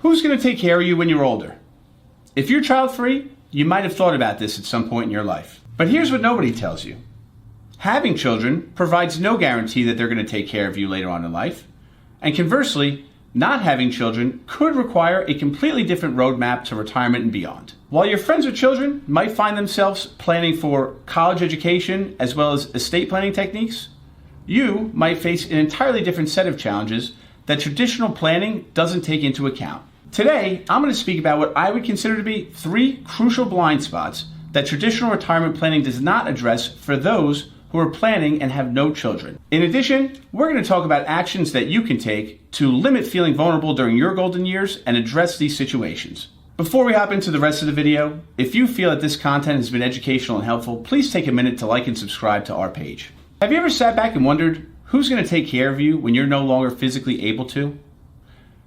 Who's going to take care of you when you're older? If you're child-free, you might have thought about this at some point in your life. But here's what nobody tells you. Having children provides no guarantee that they're going to take care of you later on in life. And conversely, not having children could require a completely different roadmap to retirement and beyond. While your friends with children might find themselves planning for college education as well as estate planning techniques, you might face an entirely different set of challenges that traditional planning doesn't take into account. Today, I'm going to speak about what I would consider to be 3 crucial blind spots that traditional retirement planning does not address for those who are planning and have no children. In addition, we're going to talk about actions that you can take to limit feeling vulnerable during your golden years and address these situations. Before we hop into the rest of the video, if you feel that this content has been educational and helpful, please take a minute to like and subscribe to our page. Have you ever sat back and wondered who's going to take care of you when you're no longer physically able to?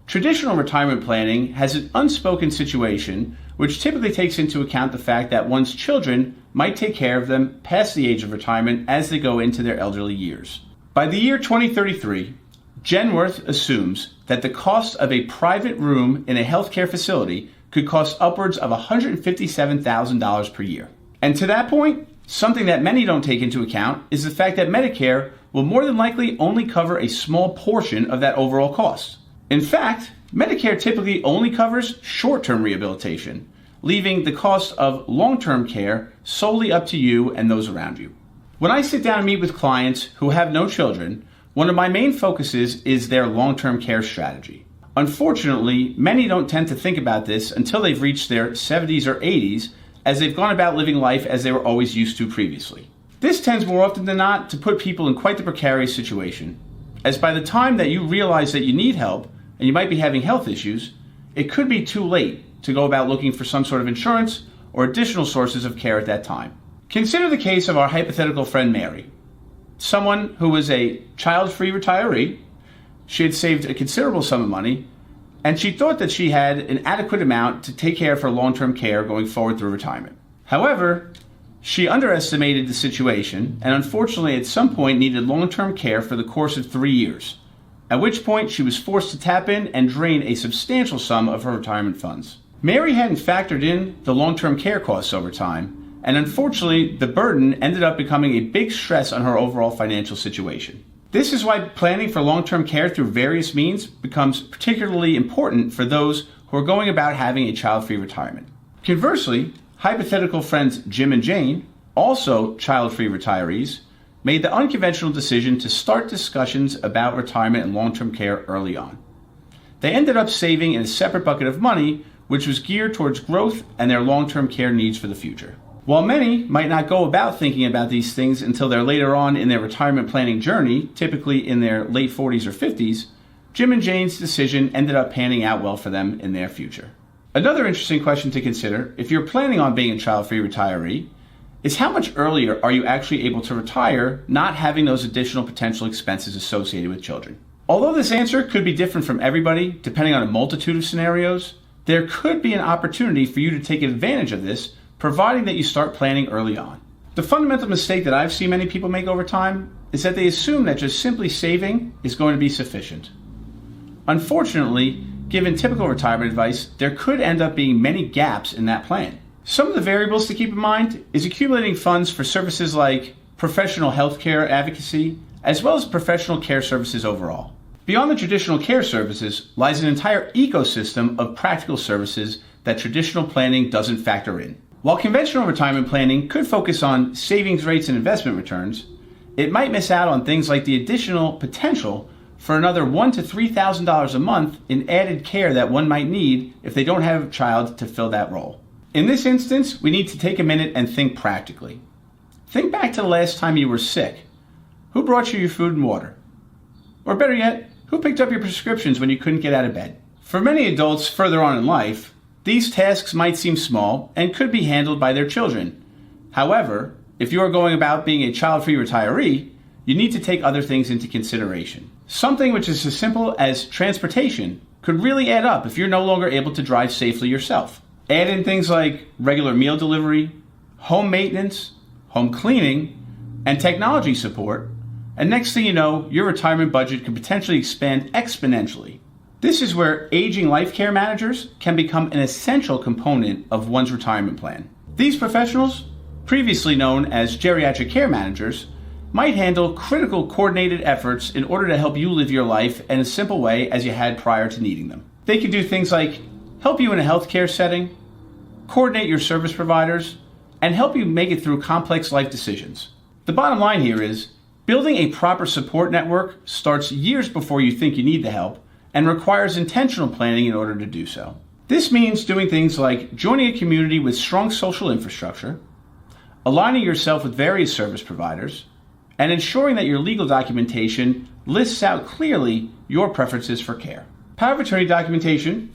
Traditional retirement planning has an unspoken situation which typically takes into account the fact that one's children might take care of them past the age of retirement as they go into their elderly years. By the year 2033, Genworth assumes that the cost of a private room in a healthcare facility could cost upwards of $157,000 per year. And to that point, something that many don't take into account is the fact that Medicare will more than likely only cover a small portion of that overall cost. In fact, Medicare typically only covers short-term rehabilitation, leaving the cost of long-term care solely up to you and those around you. When I sit down and meet with clients who have no children, one of my main focuses is their long-term care strategy. Unfortunately, many don't tend to think about this until they've reached their 70s or 80s, as they've gone about living life as they were always used to previously. This tends more often than not to put people in quite the precarious situation, as by the time that you realize that you need help, and you might be having health issues, it could be too late to go about looking for some sort of insurance or additional sources of care at that time. Consider the case of our hypothetical friend Mary, someone who was a child-free retiree. She had saved a considerable sum of money, and she thought that she had an adequate amount to take care of her long-term care going forward through retirement. However, she underestimated the situation and unfortunately at some point needed long-term care for the course of 3 years, at which point she was forced to tap in and drain a substantial sum of her retirement funds. Mary hadn't factored in the long-term care costs over time, and unfortunately the burden ended up becoming a big stress on her overall financial situation. This is why planning for long-term care through various means becomes particularly important for those who are going about having a child-free retirement. Conversely, hypothetical friends Jim and Jane, also child-free retirees, made the unconventional decision to start discussions about retirement and long-term care early on. They ended up saving in a separate bucket of money, which was geared towards growth and their long-term care needs for the future. While many might not go about thinking about these things until they're later on in their retirement planning journey, typically in their late 40s or 50s, Jim and Jane's decision ended up panning out well for them in their future. Another interesting question to consider, if you're planning on being a child-free retiree, is how much earlier are you actually able to retire, not having those additional potential expenses associated with children? Although this answer could be different from everybody, depending on a multitude of scenarios, there could be an opportunity for you to take advantage of this, providing that you start planning early on. The fundamental mistake that I've seen many people make over time is that they assume that just simply saving is going to be sufficient. Unfortunately, given typical retirement advice, there could end up being many gaps in that plan. Some of the variables to keep in mind is accumulating funds for services like professional healthcare advocacy, as well as professional care services overall. Beyond the traditional care services lies an entire ecosystem of practical services that traditional planning doesn't factor in. While conventional retirement planning could focus on savings rates and investment returns, it might miss out on things like the additional potential for another $1,000 to $3,000 a month in added care that one might need if they don't have a child to fill that role. In this instance, we need to take a minute and think practically. Think back to the last time you were sick. Who brought you your food and water? Or better yet, who picked up your prescriptions when you couldn't get out of bed? For many adults further on in life, these tasks might seem small and could be handled by their children. However, if you are going about being a child-free retiree, you need to take other things into consideration. Something which is as simple as transportation could really add up if you're no longer able to drive safely yourself. Add in things like regular meal delivery, home maintenance, home cleaning, and technology support, and next thing you know, your retirement budget could potentially expand exponentially. This is where aging life care managers can become an essential component of one's retirement plan. These professionals, previously known as geriatric care managers, might handle critical coordinated efforts in order to help you live your life in a simple way as you had prior to needing them. They can do things like help you in a healthcare setting, coordinate your service providers, and help you make it through complex life decisions. The bottom line here is, building a proper support network starts years before you think you need the help and requires intentional planning in order to do so. This means doing things like joining a community with strong social infrastructure, aligning yourself with various service providers, and ensuring that your legal documentation lists out clearly your preferences for care. Power of attorney documentation,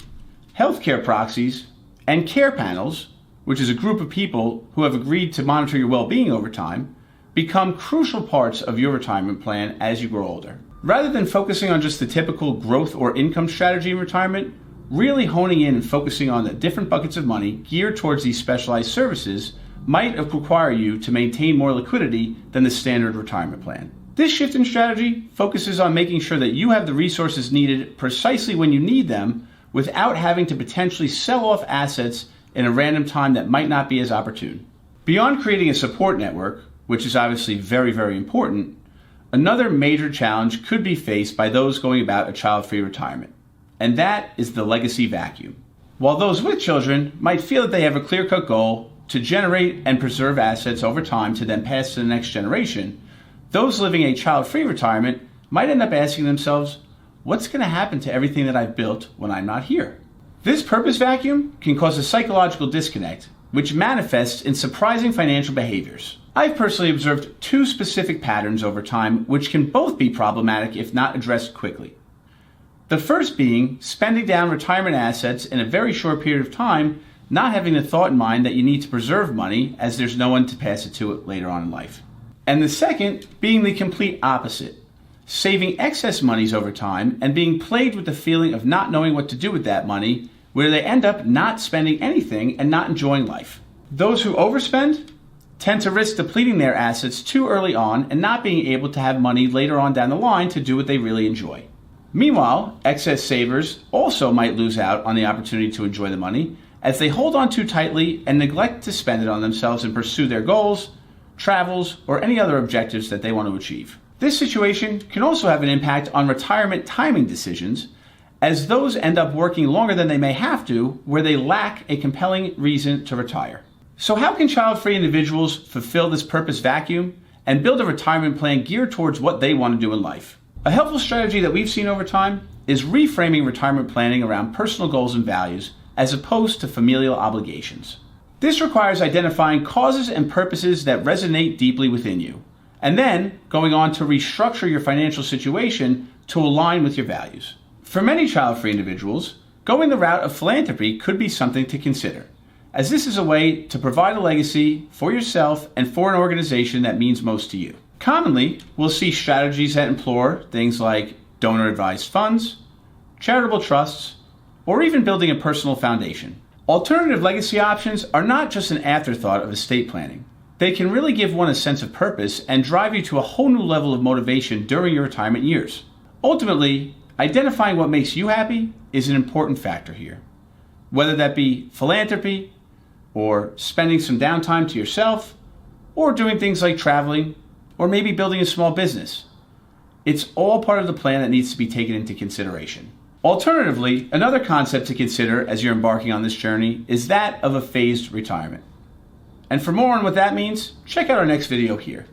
healthcare proxies, and care panels, which is a group of people who have agreed to monitor your well-being over time, become crucial parts of your retirement plan as you grow older. Rather than focusing on just the typical growth or income strategy in retirement, really honing in and focusing on the different buckets of money geared towards these specialized services might require you to maintain more liquidity than the standard retirement plan. This shift in strategy focuses on making sure that you have the resources needed precisely when you need them without having to potentially sell off assets in a random time that might not be as opportune. Beyond creating a support network, which is obviously very, very important, another major challenge could be faced by those going about a child-free retirement, and that is the legacy vacuum. While those with children might feel that they have a clear-cut goal to generate and preserve assets over time to then pass to the next generation, those living a child-free retirement might end up asking themselves, what's going to happen to everything that I've built when I'm not here? This purpose vacuum can cause a psychological disconnect, which manifests in surprising financial behaviors. I've personally observed two specific patterns over time which can both be problematic if not addressed quickly. The first being spending down retirement assets in a very short period of time, not having the thought in mind that you need to preserve money as there's no one to pass it to later on in life. And the second being the complete opposite, saving excess monies over time and being plagued with the feeling of not knowing what to do with that money, where they end up not spending anything and not enjoying life. Those who overspend tend to risk depleting their assets too early on and not being able to have money later on down the line to do what they really enjoy. Meanwhile, excess savers also might lose out on the opportunity to enjoy the money as they hold on too tightly and neglect to spend it on themselves and pursue their goals, travels, or any other objectives that they want to achieve. This situation can also have an impact on retirement timing decisions, as those end up working longer than they may have to, where they lack a compelling reason to retire. So how can child-free individuals fulfill this purpose vacuum and build a retirement plan geared towards what they want to do in life? A helpful strategy that we've seen over time is reframing retirement planning around personal goals and values as opposed to familial obligations. This requires identifying causes and purposes that resonate deeply within you, and then going on to restructure your financial situation to align with your values. For many child-free individuals, going the route of philanthropy could be something to consider, as this is a way to provide a legacy for yourself and for an organization that means most to you. Commonly, we'll see strategies that employ things like donor-advised funds, charitable trusts, or even building a personal foundation. Alternative legacy options are not just an afterthought of estate planning. They can really give one a sense of purpose and drive you to a whole new level of motivation during your retirement years. Ultimately, identifying what makes you happy is an important factor here. Whether that be philanthropy, or spending some downtime to yourself, or doing things like traveling, or maybe building a small business. It's all part of the plan that needs to be taken into consideration. Alternatively, another concept to consider as you're embarking on this journey is that of a phased retirement. And for more on what that means, check out our next video here.